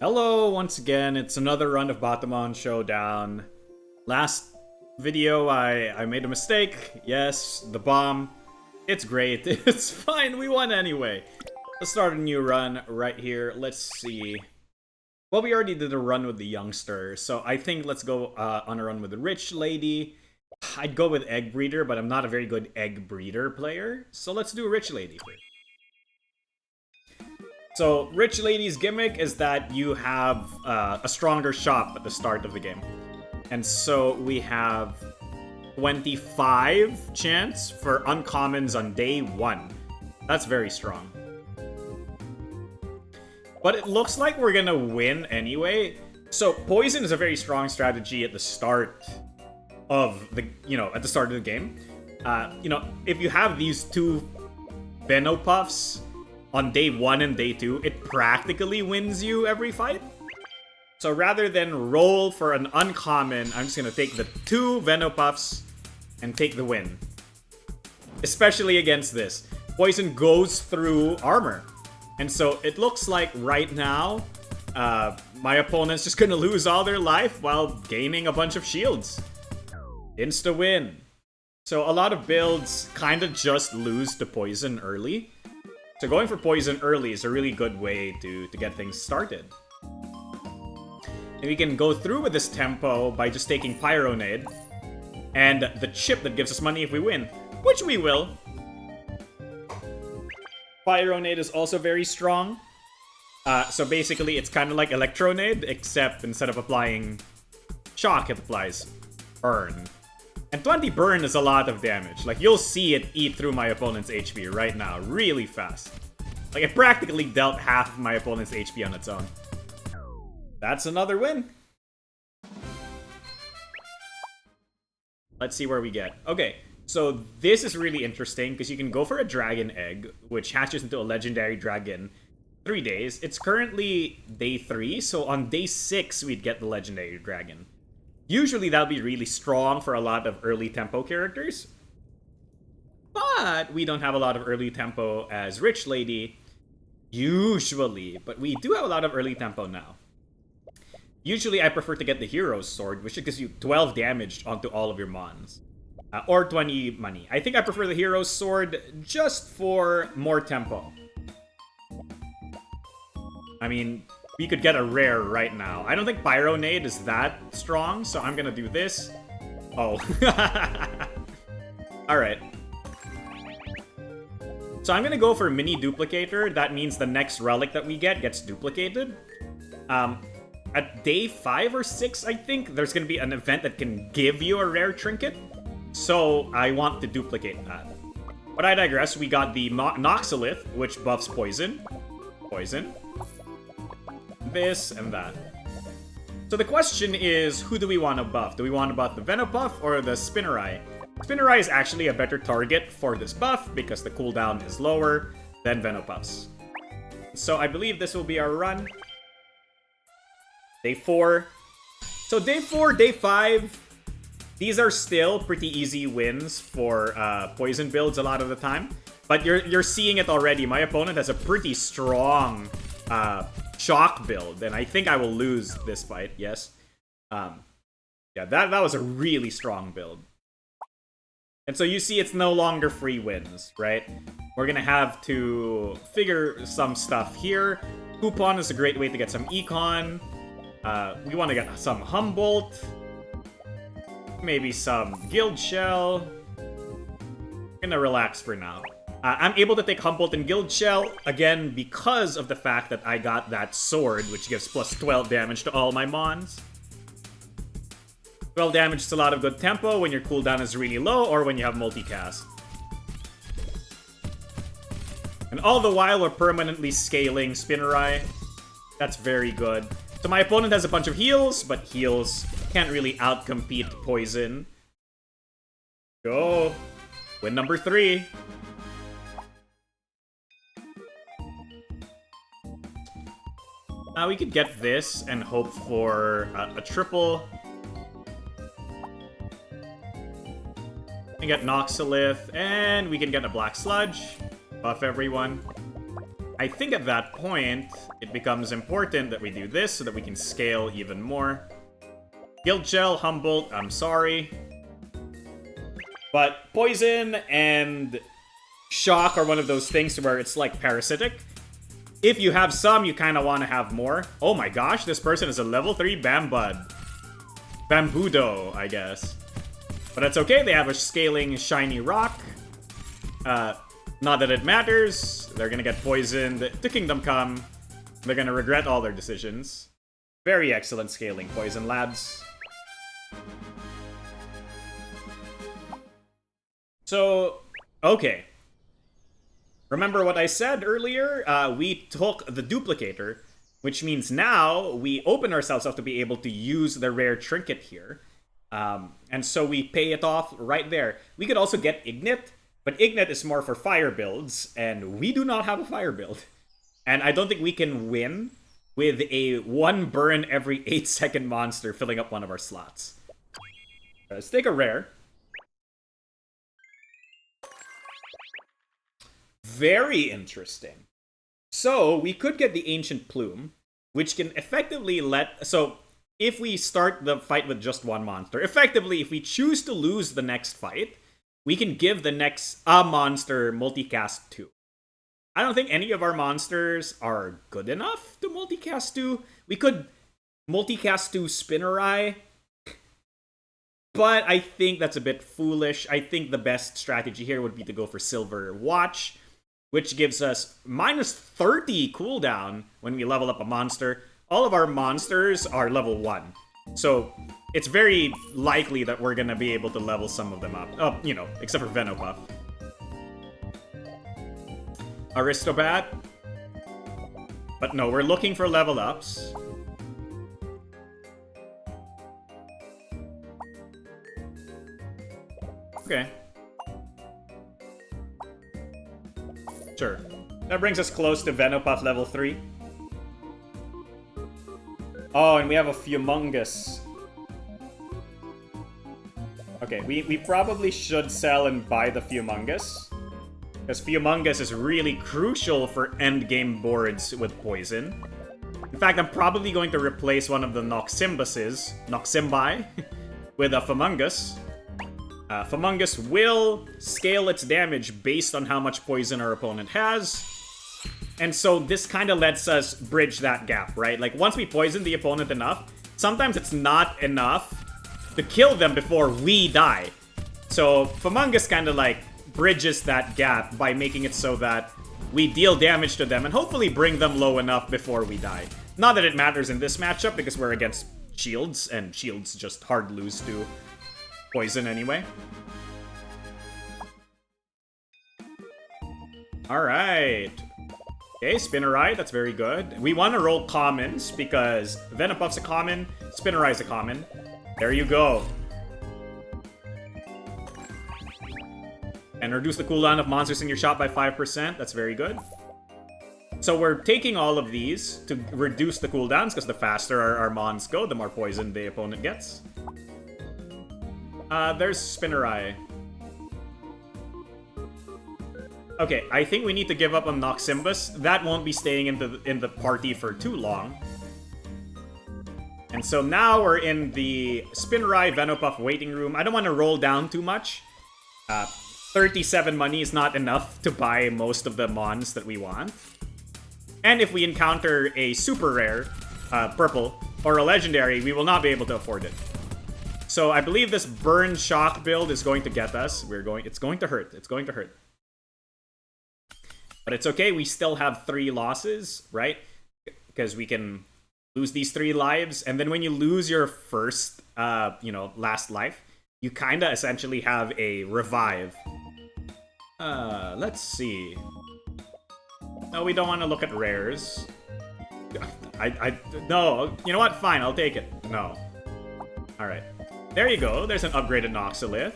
Hello, once again, it's another run of Batomon Showdown. Last video, I made a mistake. Yes, the bomb. It's great. It's fine, we won anyway. Let's start a new run right here. Let's see. Well, we already did a run with the youngster, so I think let's go on a run with the rich lady. I'd go with egg breeder, but I'm not a very good egg breeder player, so let's do rich lady first. So, Rich Lady's gimmick is that you have a stronger shop at the start of the game. And so we have 25 chance for uncommons on day 1. That's very strong. But it looks like we're gonna win anyway. So, poison is a very strong strategy at the start of the, at the start of the game. If you have these two Venopuffs on day 1 and day 2, it practically wins you every fight. So rather than roll for an uncommon, I'm just gonna take the 2 Venopuffs and take the win. Especially against this. Poison goes through armor. And so it looks like right now, my opponent's just gonna lose all their life while gaining a bunch of shields. Insta win. So a lot of builds kinda just lose to poison early. So going for poison early is a really good way to get things started. And we can go through with this tempo by just taking Pyronade and the chip that gives us money if we win, which we will. Pyronade is also very strong. So basically it's kind of like Electronade, except instead of applying shock, it applies burn. And 20 burn is a lot of damage. Like, you'll see it eat through my opponent's HP right now, really fast. Like, it practically dealt half of my opponent's HP on its own. That's another win. Let's see where we get. Okay, so this is really interesting, because you can go for a dragon egg, which hatches into a legendary dragon 3 days. It's currently day 3, so on day 6, we'd get the legendary dragon. Usually that would be really strong for a lot of early tempo characters. But we don't have a lot of early tempo as Rich Lady. Usually. But we do have a lot of early tempo now. Usually I prefer to get the Hero's Sword, which gives you 12 damage onto all of your mons. Or 20 money. I think I prefer the Hero's Sword just for more tempo. I mean, we could get a rare right now. I don't think Pyronade is that strong, so I'm gonna do this. Oh. Alright. So I'm gonna go for Mini Duplicator. That means the next relic that we get gets duplicated. At day 5 or 6, I think, there's gonna be an event that can give you a rare trinket. So I want to duplicate that. But I digress. We got the Noxolith, which buffs poison. Poison. This and that. So the question is, who do we want to buff? Do we want to buff the Venopuff or the Spinnerai? Spinnerai is actually a better target for this buff because the cooldown is lower than Venopuff's. So I believe this will be our run. Day 4. So day 4, day 5, these are still pretty easy wins for poison builds a lot of the time. But you're seeing it already. My opponent has a pretty strong shock build, and I think I will lose this fight, yes. Yeah, that was a really strong build. And so you see it's no longer free wins, right? We're gonna have to figure some stuff here. Coupon is a great way to get some econ. We want to get some Humboldt. Maybe some Guild Shell. I'm gonna relax for now. I'm able to take Humboldt and Guild Shell, again, because of the fact that I got that sword, which gives plus 12 damage to all my mons. 12 damage is a lot of good tempo when your cooldown is really low, or when you have multicast. And all the while, we're permanently scaling Spinnerai. That's very good. So my opponent has a bunch of heals, but heals can't really outcompete poison. Go! Win number 3. We could get this and hope for a triple. We can get Noxolith, and we can get a Black Sludge. Buff everyone. I think at that point, it becomes important that we do this so that we can scale even more. Guild Gel, Humboldt, I'm sorry. But Poison and Shock are one of those things where it's like parasitic. If you have some, you kind of want to have more. Oh my gosh, this person is a level 3 Bambud. Bambudo, I guess. But that's okay, they have a scaling Shiny Rock. Not that it matters. They're gonna get poisoned to Kingdom Come. They're gonna regret all their decisions. Very excellent scaling Poison, lads. So, okay. Remember what I said earlier? We took the Duplicator, which means now we open ourselves up to be able to use the rare trinket here. And so we pay it off right there. We could also get Ignite, but Ignite is more for fire builds, and we do not have a fire build. And I don't think we can win with a 1 burn every 8-second monster filling up one of our slots. Let's take a rare. Very interesting. So, we could get the Ancient Plume, which can effectively let... So, if we start the fight with just one monster, effectively, if we choose to lose the next fight, we can give the next monster multicast 2. I don't think any of our monsters are good enough to multicast 2. We could multicast 2 Spinnerai, but I think that's a bit foolish. I think the best strategy here would be to go for Silver Watch, which gives us minus 30 cooldown when we level up a monster. All of our monsters are level 1. So it's very likely that we're gonna be able to level some of them up. You know, except for Venopuff. Aristobat. But no, we're looking for level ups. Okay. Sure. That brings us close to Venopuff level 3. Oh, and we have a Humongous. Okay, we probably should sell and buy the Humongous. Because Humongous is really crucial for endgame boards with Poison. In fact, I'm probably going to replace one of the Noximbi, with a Humongous. Humongous will scale its damage based on how much poison our opponent has. And so this kind of lets us bridge that gap, right? Like, once we poison the opponent enough, sometimes it's not enough to kill them before we die. So Humongous kind of like bridges that gap by making it so that we deal damage to them and hopefully bring them low enough before we die. Not that it matters in this matchup because we're against shields, and shields just hard lose to poison anyway. Alright. Okay, Spinnerai, that's very good. We want to roll commons because Venopuff's a common, Spinnerai's a common. There you go. And reduce the cooldown of monsters in your shop by 5%. That's very good. So we're taking all of these to reduce the cooldowns because the faster our mons go, the more poison the opponent gets. There's Spinnerai. Okay, I think we need to give up on Noximbus. That won't be staying in the party for too long. And so now we're in the Spinnerai Venopuff waiting room. I don't want to roll down too much. 37 money is not enough to buy most of the mons that we want. And if we encounter a super rare, purple, or a legendary, we will not be able to afford it. So I believe this Burn Shock build is going to get us. It's going to hurt. It's going to hurt. But it's okay, we still have 3 losses, right? Because we can lose these 3 lives, and then when you lose your first, last life, you kinda essentially have a revive. Let's see. No, we don't want to look at rares. No, you know what? Fine, I'll take it. No. Alright. There you go, there's an upgraded Noxolith.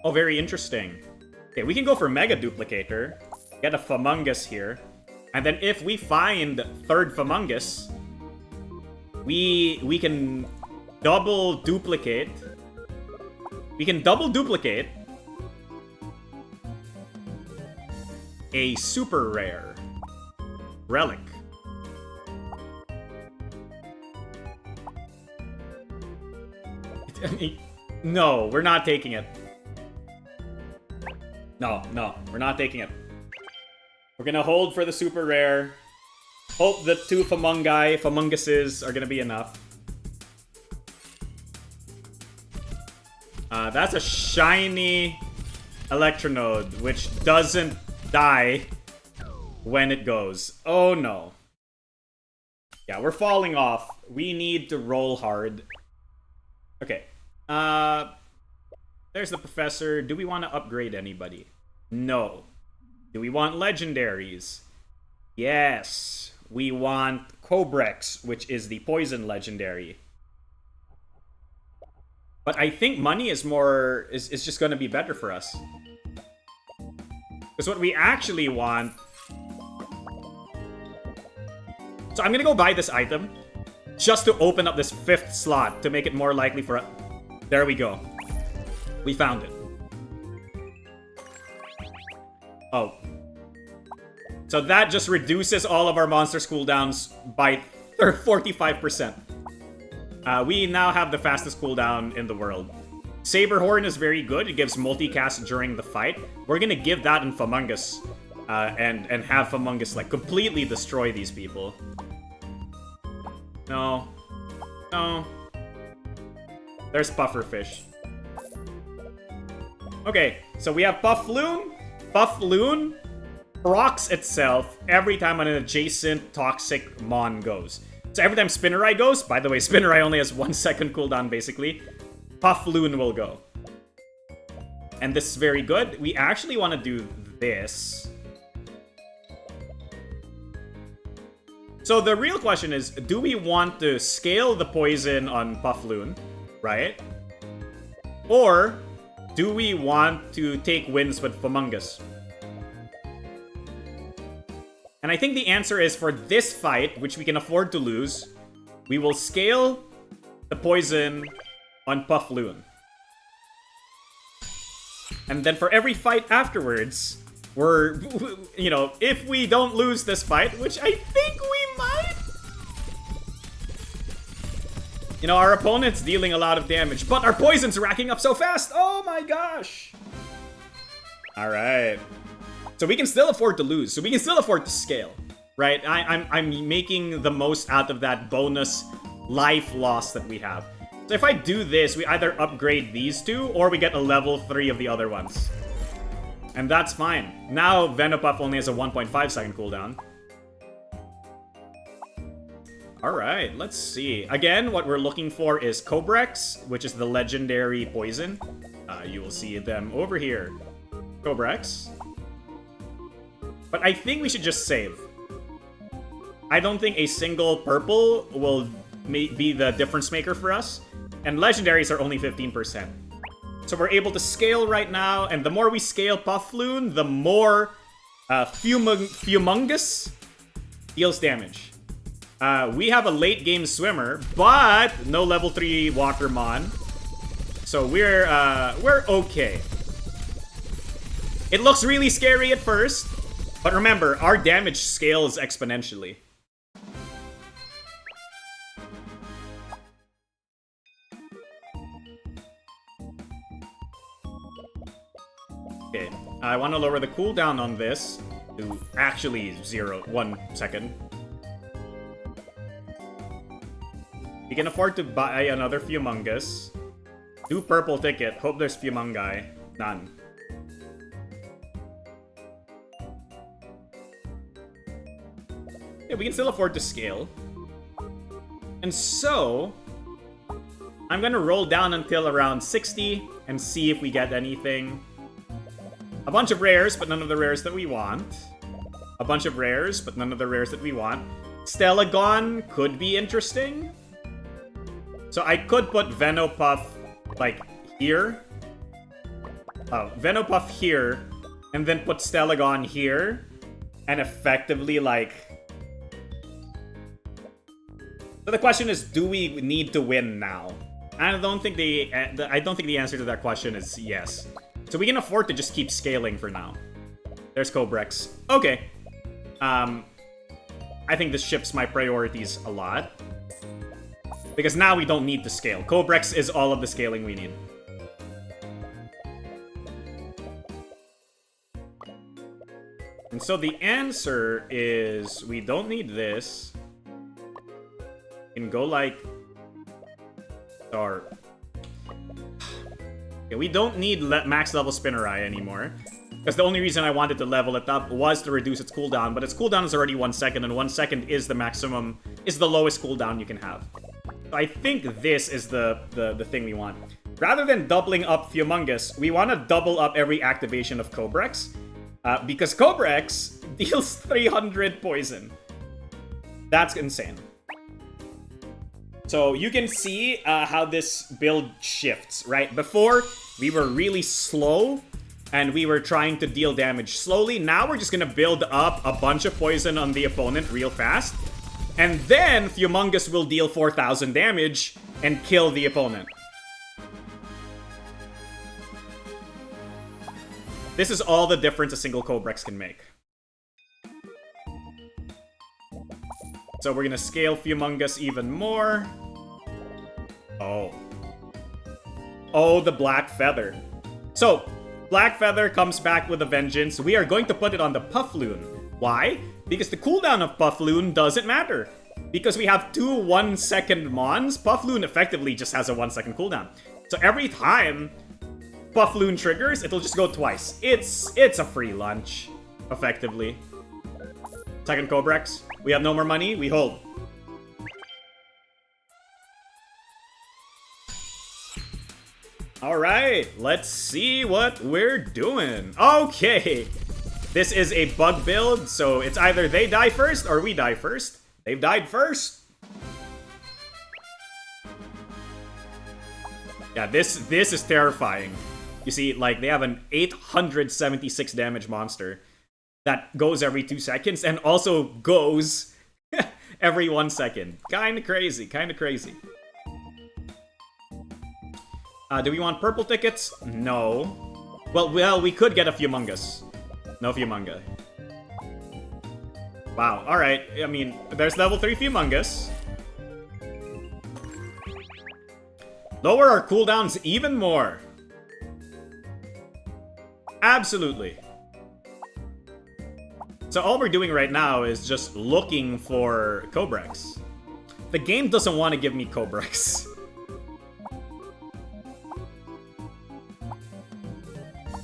Oh, very interesting. Okay, we can go for Mega Duplicator, get a Humongous here, and then if we find third Humongous, we can double duplicate. We can double duplicate. a super rare relic. No, we're not taking it. No, we're not taking it. We're gonna hold for the super rare. Hope the 2 Famunguses are gonna be enough. That's a shiny Electronode, which doesn't die when it goes. Oh no. Yeah, we're falling off. We need to roll hard. Okay. There's the professor. Do we want to upgrade anybody? No. Do we want legendaries? Yes. We want Cobrex, which is the poison legendary. But I think money is more... is just going to be better for us. Because what we actually want... So I'm going to go buy this item just to open up this 5th slot to make it more likely for... There we go. We found it. Oh. So that just reduces all of our monsters' cooldowns by 45%. We now have the fastest cooldown in the world. Saberhorn is very good. It gives multicast during the fight. We're gonna give that in Famungus. And have Famungus, like, completely destroy these people. No. No. There's Pufferfish. Okay, so we have Puffloon. Puffloon procs itself every time an adjacent toxic mon goes. So every time Spinnerai goes, by the way, Spinnerai only has 1 second cooldown basically, Puffloon will go. And this is very good. We actually want to do this. So the real question is, do we want to scale the poison on Puffloon, right? Or do we want to take wins with Famungus? And I think the answer is, for this fight, which we can afford to lose, we will scale the poison on Puffloon. And then for every fight afterwards, we're, you know, if we don't lose this fight, which I think we might, you know, our opponent's dealing a lot of damage, but our poison's racking up so fast. Oh my gosh. All right. So we can still afford to lose. So we can still afford to scale, right? I'm making the most out of that bonus life loss that we have. So if I do this, we either upgrade these 2 or we get a level 3 of the other ones. And that's fine. Now Venopuff only has a 1.5 second cooldown. Alright, let's see. Again, what we're looking for is Cobrex, which is the legendary poison. You will see them over here. Cobrex. But I think we should just save. I don't think a single purple will be the difference maker for us. And legendaries are only 15%. So we're able to scale right now, and the more we scale Puffloon, the more Famungus deals damage. We have a late game swimmer, but no level 3 Walkermon. So we're okay. It looks really scary at first, but remember, our damage scales exponentially. Okay, I want to lower the cooldown on this to actually 1 second. We can afford to buy another Famungus. Do purple ticket. Hope there's Famungai. None. Yeah, we can still afford to scale. And so, I'm gonna roll down until around 60 and see if we get anything. A bunch of rares, but none of the rares that we want. A bunch of rares, but none of the rares that we want. Stellagon could be interesting. So I could put Venopuff, like, here. Venopuff here. And then put Stellagon here. And effectively, like... So the question is, do we need to win now? I don't think the answer to that question is yes. So we can afford to just keep scaling for now. There's Cobrex. Okay. I think this shifts my priorities a lot. Because now we don't need to scale. Cobrex is all of the scaling we need. And so the answer is we don't need this. We can go like... Or... Okay, we don't need max level Spinnerai anymore. Because the only reason I wanted to level it up was to reduce its cooldown. But its cooldown is already 1 second, and 1 second is the maximum... is the lowest cooldown you can have. So I think this is the thing we want. Rather than doubling up Humongous, we want to double up every activation of Cobrex. Because Cobrex deals 300 poison. That's insane. So you can see how this build shifts, right? Before, we were really slow, and we were trying to deal damage slowly. Now we're just gonna build up a bunch of poison on the opponent real fast. And then Humongous will deal 4,000 damage and kill the opponent. This is all the difference a single Cobrex can make. So we're gonna scale Humongous even more. Oh. Oh, the Black Feather. So, Black Feather comes back with a vengeance. We are going to put it on the Puffloon. Why? Because the cooldown of Puffloon doesn't matter. Because we have two 1 second mons, Puffloon effectively just has a 1 second cooldown. So every time Puffloon triggers, it'll just go twice. It's a free lunch, effectively. Second Cobrex. We have no more money, we hold. Alright, let's see what we're doing. Okay, this is a bug build, so it's either they die first or we die first. They've died first. Yeah, this is terrifying. You see, like, they have an 876 damage monster that goes every 2 seconds and also goes every 1 second. Kinda crazy, kinda crazy. Do we want purple tickets? No. Well, we could get a Humongous. No Humonga. Wow, alright. I mean, there's level 3 Humongous. Lower our cooldowns even more. Absolutely. So all we're doing right now is just looking for Cobrex. The game doesn't want to give me Cobrex.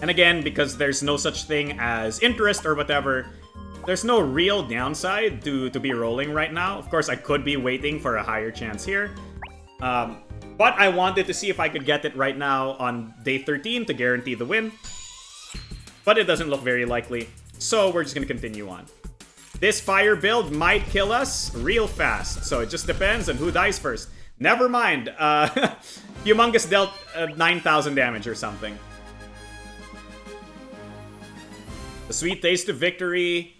And again, because there's no such thing as interest or whatever, there's no real downside to be rolling right now. Of course, I could be waiting for a higher chance here. But I wanted to see if I could get it right now on day 13 to guarantee the win. But it doesn't look very likely, so we're just gonna continue on. This fire build might kill us real fast, so it just depends on who dies first. Never mind, Humongous dealt 9,000 damage or something. The sweet taste of victory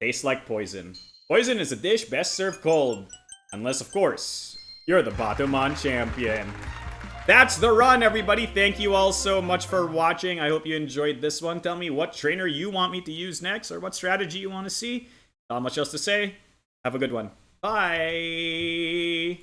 tastes like poison. Poison is a dish best served cold. Unless, of course, you're the Batomon champion. That's the run, everybody. Thank you all so much for watching. I hope you enjoyed this one. Tell me what trainer you want me to use next or what strategy you want to see. Not much else to say. Have a good one. Bye!